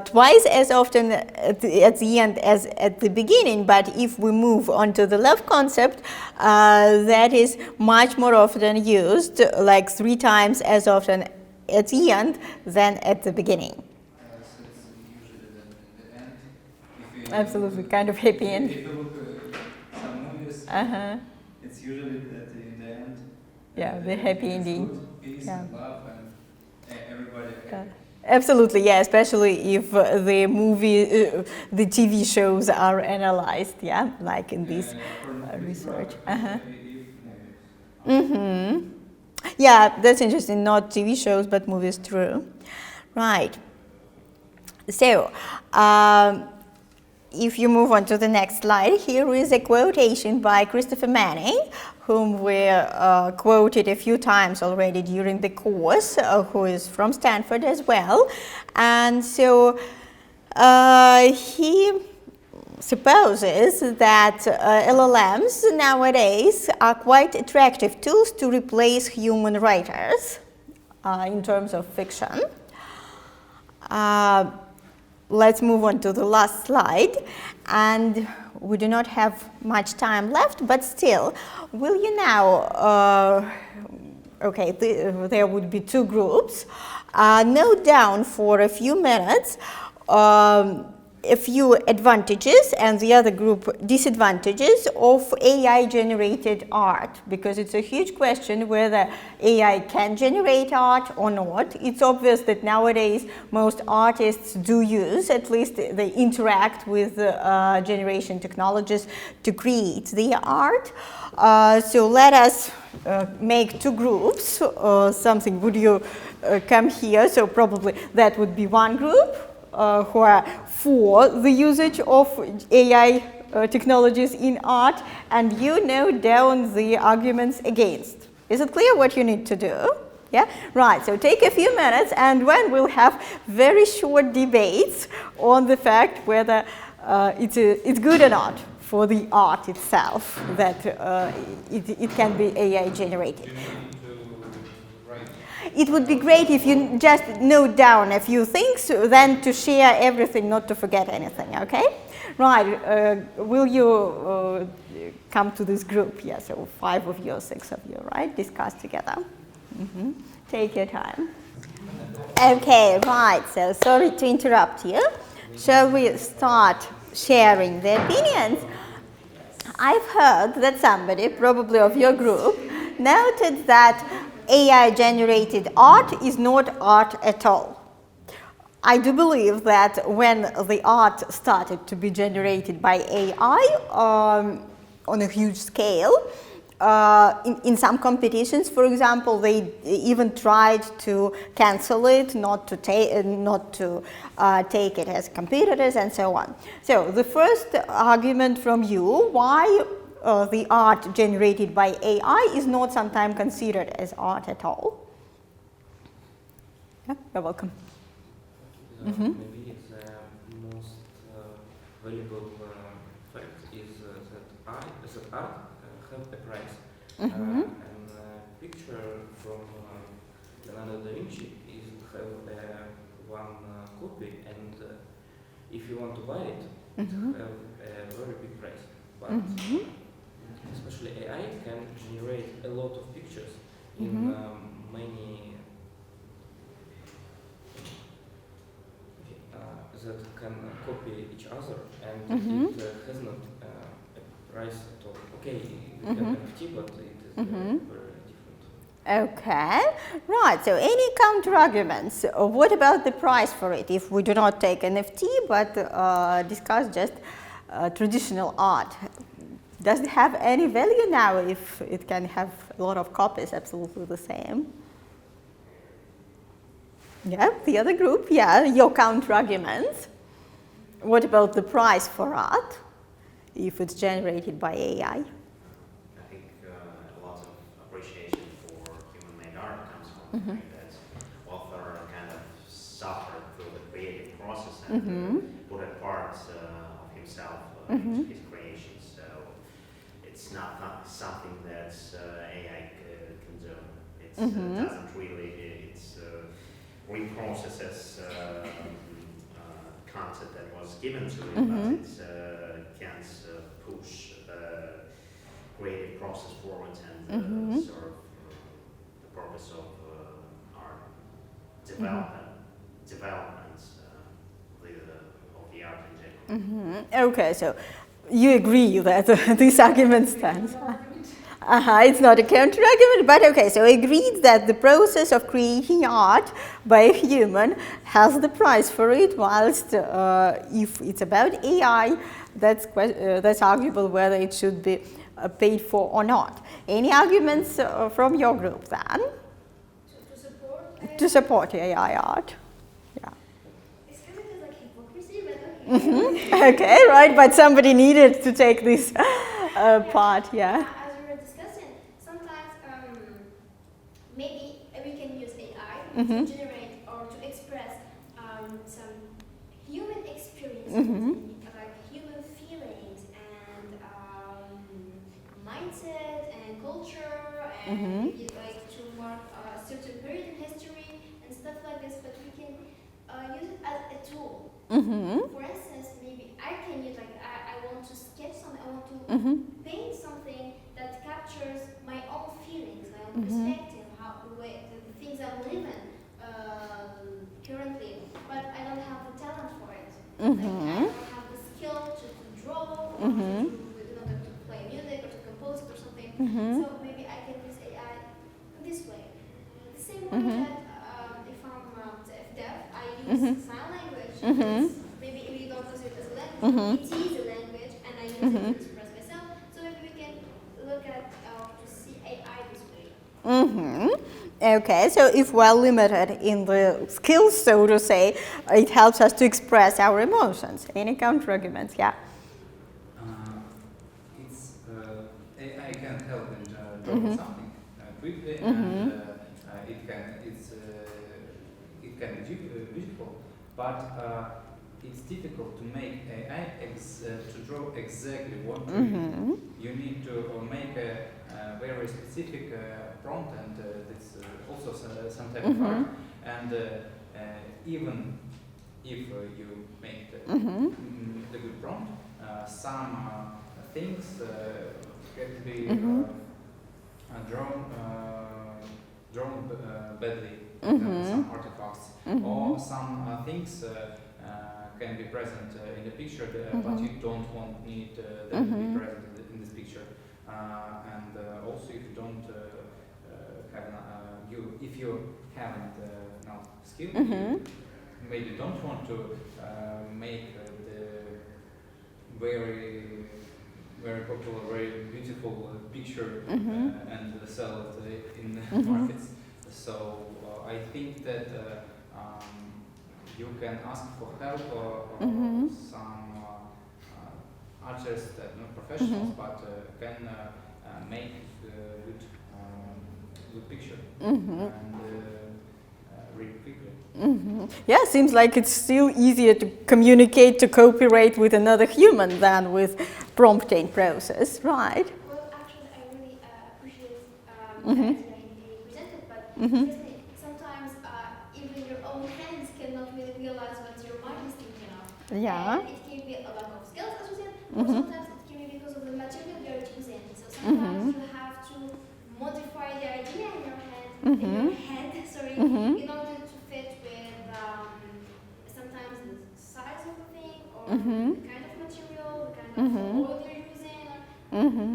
Speaker 1: twice as often at the end as at the beginning, but if we move on to the love concept, that is much more often used, like 3 times as often at the end than at the beginning.
Speaker 3: So it's usually the end. If you
Speaker 1: Absolutely, kind of happy end.
Speaker 3: If you look at some movies, it's usually that in the end.
Speaker 1: Yeah, the happy
Speaker 3: it's
Speaker 1: ending.
Speaker 3: good, peace
Speaker 1: Yeah.
Speaker 3: and love and everybody happy.
Speaker 1: Absolutely, yeah, especially if the movie, the TV shows are analyzed, yeah, like in this research. Yeah, that's interesting, not TV shows, but movies, true. Right. So, if you move on to the next slide, here is a quotation by Christopher Manning, whom we quoted a few times already during the course, who is from Stanford as well. And so he supposes that LLMs nowadays are quite attractive tools to replace human writers in terms of fiction. Let's move on to the last slide, and we do not have much time left, but still, will you now, okay, there would be 2 groups, note down for a few minutes a few advantages and the other group disadvantages of AI-generated art, because it's a huge question whether AI can generate art or not. It's obvious that nowadays most artists do use, at least they interact with generation technologies to create their art. So let us make 2 groups. Something, would you come here? So probably that would be one group who are for the usage of AI technologies in art, and you note down the arguments against. Is it clear what you need to do? Yeah, right. So take a few minutes, and when we'll have very short debates on the fact whether it's good or not for the art itself that it can be AI generated. It would be great if you just note down a few things, then to share everything, not to forget anything, okay? Right, will you come to this group? Yeah, so 5 of you or 6 of you, right? Discuss together. Take your time. Okay, right, so sorry to interrupt you. Shall we start sharing the opinions? I've heard that somebody, probably of your group, noted that AI-generated art is not art at all. I do believe that when the art started to be generated by AI on a huge scale, in some competitions, for example, they even tried to cancel it, not to take it as competitors, and so on. So the first argument from you, why the art generated by AI is not sometimes considered as art at all. Yeah, you're welcome.
Speaker 5: Maybe the most valuable fact is that art have a price. And a picture from Leonardo da Vinci is have one copy, and if you want to buy it, it have a very big price. But especially AI can generate a lot of pictures in many that can copy each other, and it has not a price at all. Okay, we have NFT, but it is very different.
Speaker 1: Okay, right. So any counter arguments? What about the price for it? If we do not take NFT but discuss just traditional art, does it have any value now if it can have a lot of copies absolutely the same? Yeah, the other group, yeah, your counter arguments. What about the price for art if it's generated by AI?
Speaker 6: I think a lot of appreciation for human-made art comes from the fact that author kind of suffered through the creative process and put a part of himself into his creation. So it's not something that AI can do. It doesn't really. Reprocesses concept that was given to it, but it can't push the creative process forward and sort of the purpose of art development of the art in general.
Speaker 1: Okay, so you agree that this argument stands. It's not a counter-argument, but okay, so agreed that the process of creating art by a human has the price for it, whilst if it's about AI, that's arguable whether it should be paid for or not. Any arguments from your group then?
Speaker 2: To support AI?
Speaker 1: To support AI art. Yeah.
Speaker 2: It's kind of like hypocrisy, but okay.
Speaker 1: Okay, right, but somebody needed to take this part, yeah.
Speaker 2: Maybe we can use AI to generate or to express some human experiences, like human feelings and mindset and culture, and maybe like to mark a certain period in history and stuff like this. But we can use it as a tool. For instance, maybe I can use like I want to sketch something. I want to paint something that captures my own feelings, my own perspective. The things I'm living currently, but I don't have the talent for it. Like, I don't have the skill to draw, or to play music, or to compose it or something. So maybe I can use AI this way. The same way that if I'm deaf, I use sign language. Maybe if you don't use it as a language, it is a language, and I use it to express myself. So maybe we can look at to see AI this way.
Speaker 1: Okay, so if we're limited in the skills, so to say, it helps us to express our emotions. Any counter-arguments? Yeah.
Speaker 3: AI can help in drawing something quickly, and it can be beautiful, but it's difficult to make AI to draw exactly what you need. You need to make a very specific prompt, and it's also some type of art. And even if you make the good prompt, some things can be drawn badly, some artifacts, or some things can be present in the picture, but you don't need them to be present in this picture. And also, if you don't if you haven't enough skill, you maybe don't want to make the very very popular, very beautiful picture and sell it in markets. So I think that you can ask for help some artists, not professionals, but can make good picture and read quickly.
Speaker 1: Yeah, seems like it's still easier to communicate, to cooperate with another human than with prompting process, right?
Speaker 2: Well, actually, I really appreciate the idea he presented, but seriously, sometimes even your own hands cannot really realize what your mind is thinking of.
Speaker 1: Yeah.
Speaker 2: And it can be a lack of skills, as you said, or sometimes it can be because of the material you're choosing. So sometimes you have to modify the idea in your head, in order to fit with sometimes the size of the thing, or the kind of material, the kind of oil you're using,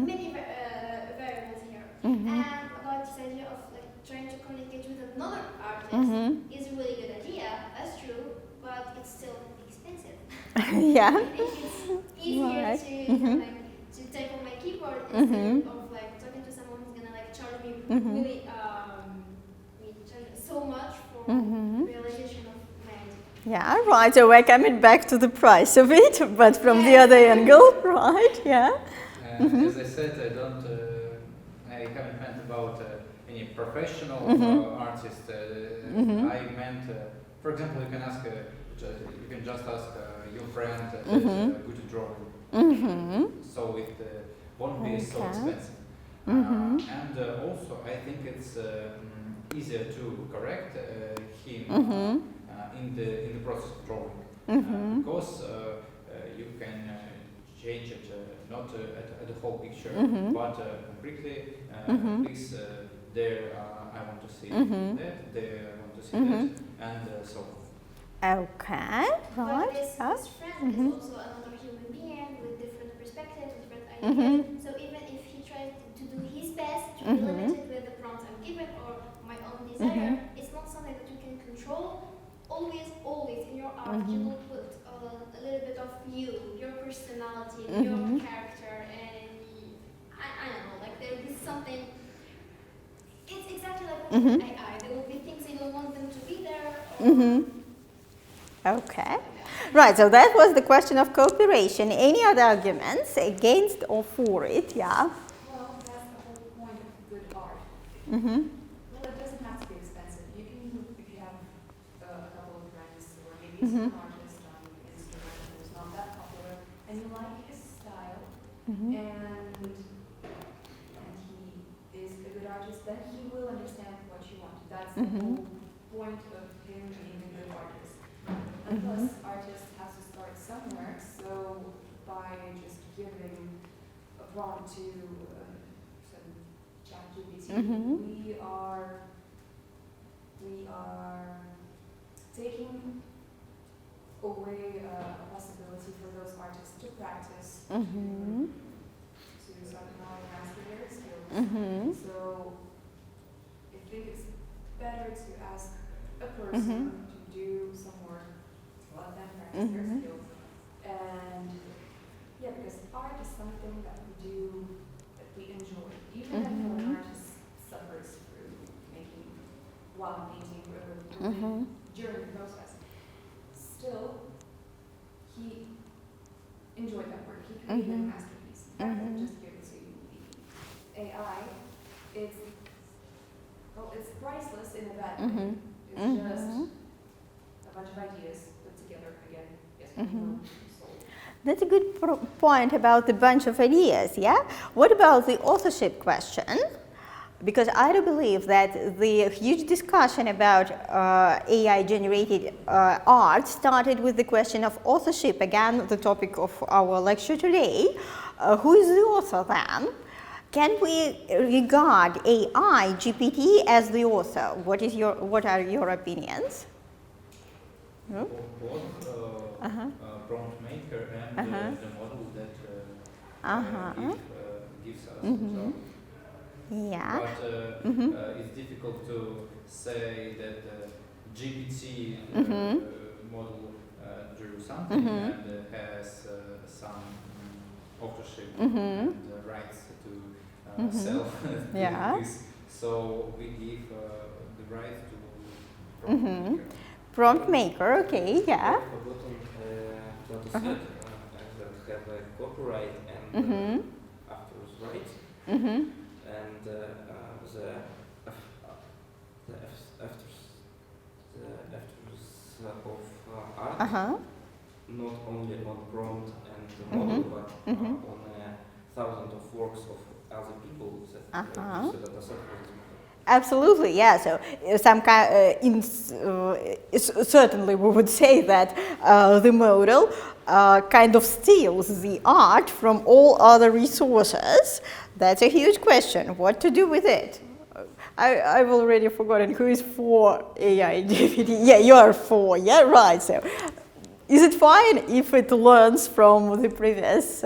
Speaker 2: many variables here. And about this idea of like trying to communicate with another artist is a really good idea, that's true, but it's still expensive.
Speaker 1: Yeah.
Speaker 2: It's easier
Speaker 1: Right.
Speaker 2: to type on my keyboard instead of like talking to someone who's gonna like charge me really charge me so much for realization of my idea.
Speaker 1: Yeah, right. So we're coming back to the price of it, but from the other angle, right? Yeah.
Speaker 3: As I said, I haven't meant about any professional artist. I meant, for example, you can ask, you can just ask your friend that's good at drawing. So it won't be so expensive. And also, I think it's easier to correct him in the process of drawing, because you can change it not at the whole picture, but completely. Please, there I want to see that, there I want to see that, and so on.
Speaker 1: Okay,
Speaker 2: But
Speaker 1: right.
Speaker 2: this friend is also another human being with different perspectives, different ideas. So even if he tries to do his best to be limited with the prompts I'm given or my own desire, it's not something that you can control. Always in your art, you will put a little bit of you, your personality, your character, and I don't know, like there will be something. It's exactly like with AI. There will be things you don't want them to be there.
Speaker 1: Okay. Right, so that was the question of cooperation. Any other arguments against or for it? Yeah.
Speaker 4: Well, that's the whole point of good art. Well, it doesn't have to be expensive. You can, if you have a couple of friends or maybe some artist on Instagram who's not that popular, and you like his style, and he is a good artist, then he will understand what you want. That's the whole point of him being a good artist. And plus, artist has to start somewhere, so by just giving a prompt to some ChatGPT, we are taking away a possibility for those artists to practice, to somehow master their skills. So I think it's better to ask a person to do some work, let them practice their skills. And yeah, because art is something that we do, that we enjoy. Even if an artist suffers through making, while painting, or during the process, still, he enjoyed that work. He created a masterpiece. Rather than just give it to the AI, it's priceless in a bad way. It's just a bunch of ideas put together again. Yes, sold.
Speaker 1: That's a good point about the bunch of ideas, yeah? What about the authorship question? Because I do believe that the huge discussion about AI-generated art started with the question of authorship, again, the topic of our lecture today. Who is the author then? Can we regard AI, GPT, as the author? What are your opinions?
Speaker 3: Both prompt maker and the model that gives us result.
Speaker 1: Yeah.
Speaker 3: But it's difficult to say that GPT model drew something and has some
Speaker 5: authorship
Speaker 1: Mhm.
Speaker 5: and rights to sell
Speaker 1: Yeah.
Speaker 5: this. So we give the right to
Speaker 1: Mhm.
Speaker 5: maker.
Speaker 1: Prompt maker, okay, yeah.
Speaker 5: I've forgotten what to say. That have a copyright and
Speaker 1: Mhm.
Speaker 5: author's rights,
Speaker 1: Mhm.
Speaker 5: and the authors of art,
Speaker 1: Uh-huh.
Speaker 5: not only on prompt and the model, but
Speaker 1: Mhm.
Speaker 5: on thousands of works of other people that
Speaker 1: Uh-huh.
Speaker 5: use the data set for this model.
Speaker 1: Absolutely, yeah. So some kind, certainly we would say that the model kind of steals the art from all other resources. That's a huge question. What to do with it? I've already forgotten who is for AI GPT. Yeah, you are for. Yeah, right. So, is it fine if it learns from the previous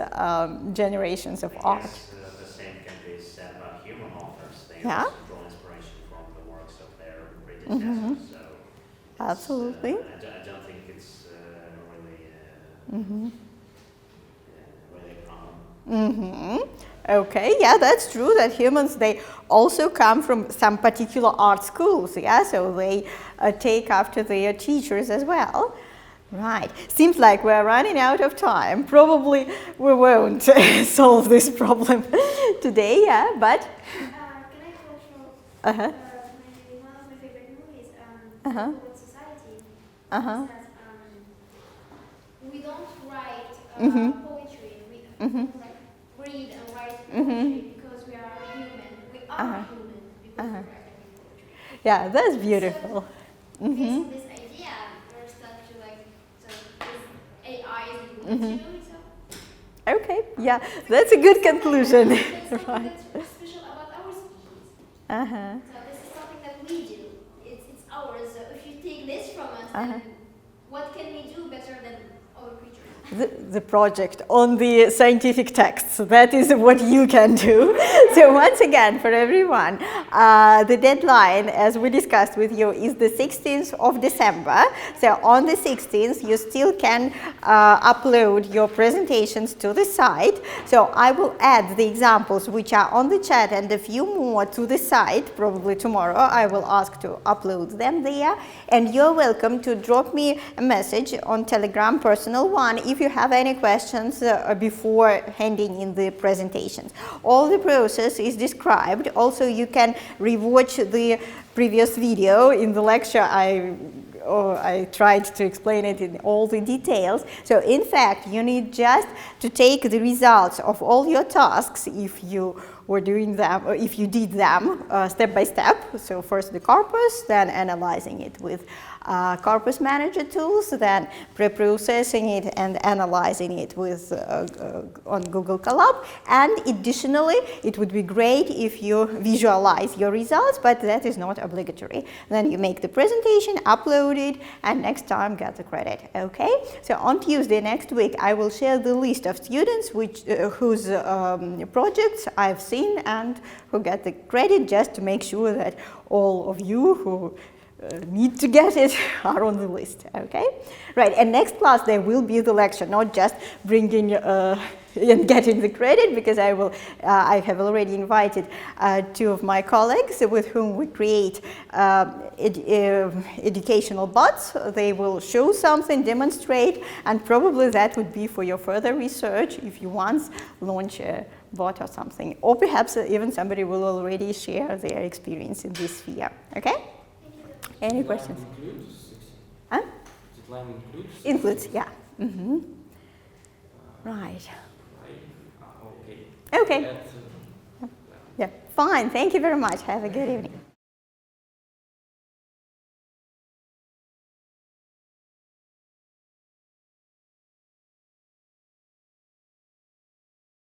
Speaker 1: generations of art?
Speaker 6: Yes, the same can be said about human authors. They
Speaker 1: Yeah.
Speaker 6: also draw inspiration from the works of their predecessors. So it's,
Speaker 1: Absolutely.
Speaker 6: I don't think it's really a problem.
Speaker 1: Mm-hmm. Okay, yeah, that's true that humans, they also come from some particular art schools, yeah, so they take after their teachers as well. Right, seems like we're running out of time. Probably we won't solve this problem today, yeah, but...
Speaker 2: Can I quote from
Speaker 1: Uh-huh.
Speaker 2: one of my favorite movies,
Speaker 1: Uh-huh.
Speaker 2: Poet Society?
Speaker 1: Uh-huh.
Speaker 2: It says, we don't write
Speaker 1: Mhm.
Speaker 2: poetry, we
Speaker 1: Mhm.
Speaker 2: like, read and write
Speaker 1: Mhm.
Speaker 2: poetry because we are human. We are
Speaker 1: Uh-huh.
Speaker 2: human because we write poetry.
Speaker 1: Yeah, that's beautiful.
Speaker 2: Based on
Speaker 1: Mm-hmm.
Speaker 2: this idea, we're stuck to like, so this AI is good
Speaker 1: Mhm.
Speaker 2: to do, so
Speaker 1: Okay, yeah, that's a good conclusion.
Speaker 2: It's something
Speaker 1: Right.
Speaker 2: that's special about our species.
Speaker 1: Uh-huh.
Speaker 2: So this is something that we do. It's ours. So if you take this from us,
Speaker 1: Uh-huh.
Speaker 2: then what can we do better than other creatures?
Speaker 1: The project on the scientific texts. That is what you can do. So once again, for everyone, the deadline, as we discussed with you, is the 16th of December. So on the 16th, you still can upload your presentations to the site. So I will add the examples which are on the chat and a few more to the site. Probably tomorrow I will ask to upload them there. And you're welcome to drop me a message on Telegram, personal one, if you have any questions before handing in the presentations. All the process is described. Also, you can rewatch the previous video. In the lecture, I tried to explain it in all the details. So in fact, you need just to take the results of all your tasks if you were doing them, or if you did them step by step. So first the corpus, then analyzing it with corpus manager tools, then pre-processing it and analyzing it with on Google Colab. And additionally, it would be great if you visualize your results, but that is not obligatory. Then you make the presentation, upload it, and next time get the credit. Okay? So on Tuesday next week, I will share the list of students whose projects I've seen and who get the credit, just to make sure that all of you who need to get it are on the list. Okay? Right, and next class there will be the lecture, not just bringing and getting the credit, because I have already invited two of my colleagues with whom we create educational bots. They will show something, demonstrate, and probably that would be for your further research if you once launch a bot or something. Or perhaps even somebody will already share their experience in this sphere. Okay? Any questions? Huh?
Speaker 5: Deadline includes?
Speaker 1: Includes, yeah. Mm-hmm. Right.
Speaker 5: Okay.
Speaker 1: Okay. Yeah, fine. Thank you very much. Have a good evening.